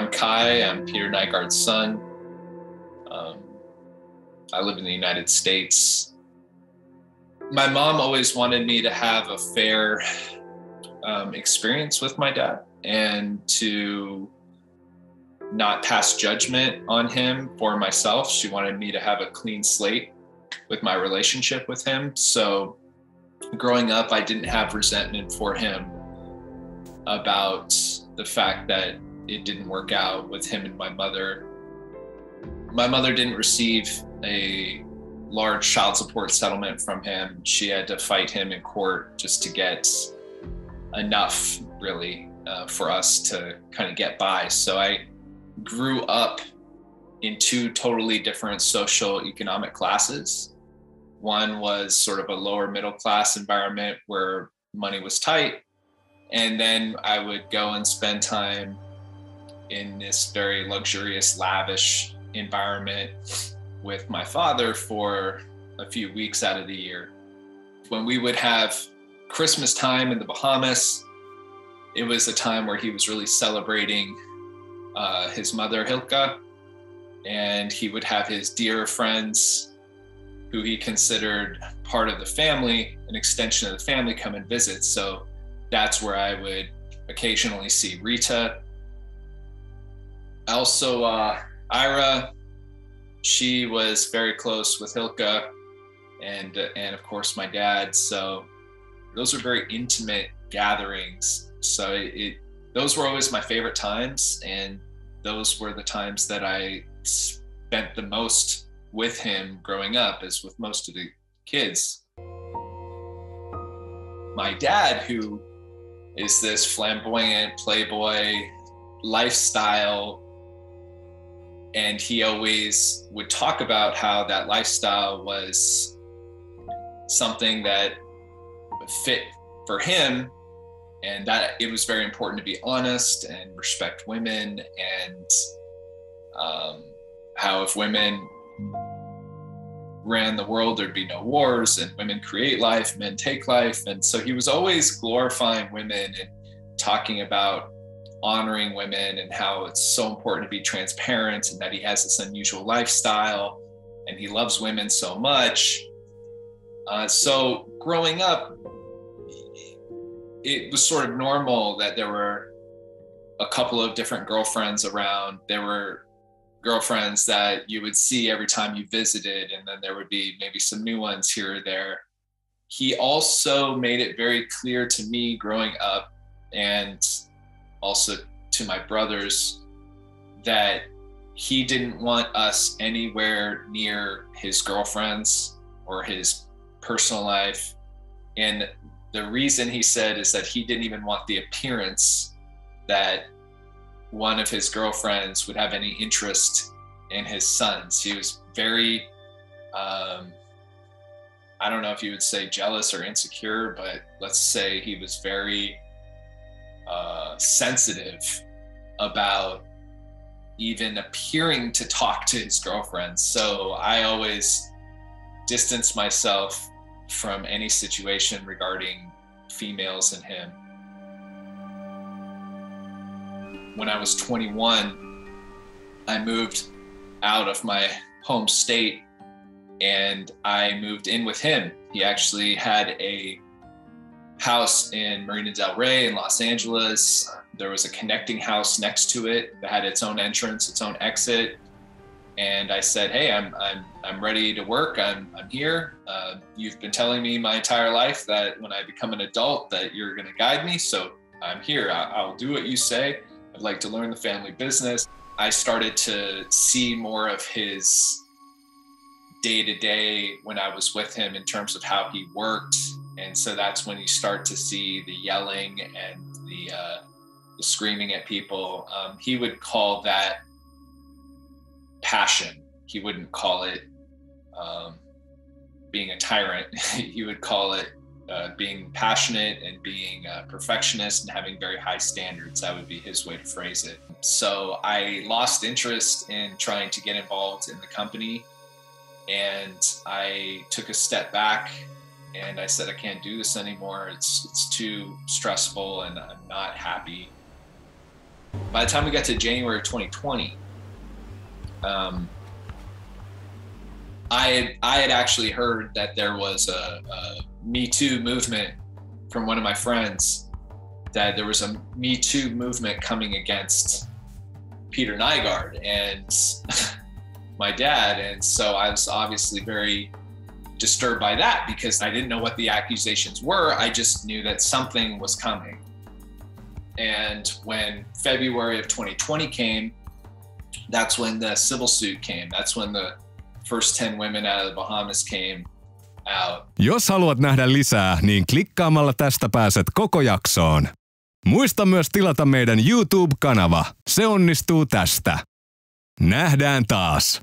I'm Kai. I'm Peter Nygaard's son. I live in the United States. My mom always wanted me to have a fair experience with my dad and to not pass judgment on him for myself. She wanted me to have a clean slate with my relationship with him. So growing up, I didn't have resentment for him about the fact that it didn't work out with him and my mother. My mother didn't receive a large child support settlement from him. She had to fight him in court just to get enough, really, for us to kind of get by. So I grew up in two totally different social economic classes. One was sort of a lower middle class environment where money was tight. And then I would go and spend time in this very luxurious, lavish environment with my father for a few weeks out of the year. When we would have Christmas time in the Bahamas, it was a time where he was really celebrating his mother, Hilka, and he would have his dear friends who he considered part of the family, an extension of the family, come and visit. So that's where I would occasionally see Rita. Also, Ira, she was very close with Hilka and of course my dad. So those are very intimate gatherings. So those were always my favorite times, and those were the times that I spent the most with him growing up, as with most of the kids. My dad, who is this flamboyant playboy lifestyle, and he always would talk about how that lifestyle was something that fit for him, and that it was very important to be honest and respect women, and how if women ran the world, there'd be no wars, and women create life, men take life. And so he was always glorifying women and talking about honoring women and how it's so important to be transparent, and that he has this unusual lifestyle and he loves women so much. So growing up, it was sort of normal that there were a couple of different girlfriends around. There were girlfriends that you would see every time you visited, and then there would be maybe some new ones here or there. He also made it very clear to me growing up, and also to my brothers, that he didn't want us anywhere near his girlfriends or his personal life. And the reason, he said, is that he didn't even want the appearance that one of his girlfriends would have any interest in his sons. He was very, I don't know if you would say jealous or insecure, but let's say he was very sensitive about even appearing to talk to his girlfriends. So I always distanced myself from any situation regarding females and him. When I was 21, I moved out of my home state and I moved in with him. He actually had a house in Marina del Rey in Los Angeles. There was a connecting house next to it that had its own entrance, its own exit. And I said, "Hey, I'm ready to work. I'm here. You've been telling me my entire life that when I become an adult that you're going to guide me. So I'm here. I'll do what you say. I'd like to learn the family business." I started to see more of his day-to-day when I was with him in terms of how he worked. And so that's when you start to see the yelling and the screaming at people. He would call that passion. He wouldn't call it being a tyrant. He would call it being passionate and being a perfectionist and having very high standards. That would be his way to phrase it. So I lost interest in trying to get involved in the company, and I took a step back and I said, I can't do this anymore. It's too stressful and I'm not happy. by the time we got to January of 2020, I had actually heard that there was a Me Too movement from one of my friends, that there was a Me Too movement coming against Peter Nygaard and my dad. And so I was obviously very disturbed by that, because I didn't know what the accusations were. I just knew that something was coming. And when February of 2020 came, that's when the civil suit came. That's when the first 10 women out of the Bahamas came out. Jos haluat nähdä lisää, niin klikkaamalla tästä pääset koko jaksoon. Muista myös tilata meidän YouTube-kanava. Se onnistuu tästä. Nähdään taas!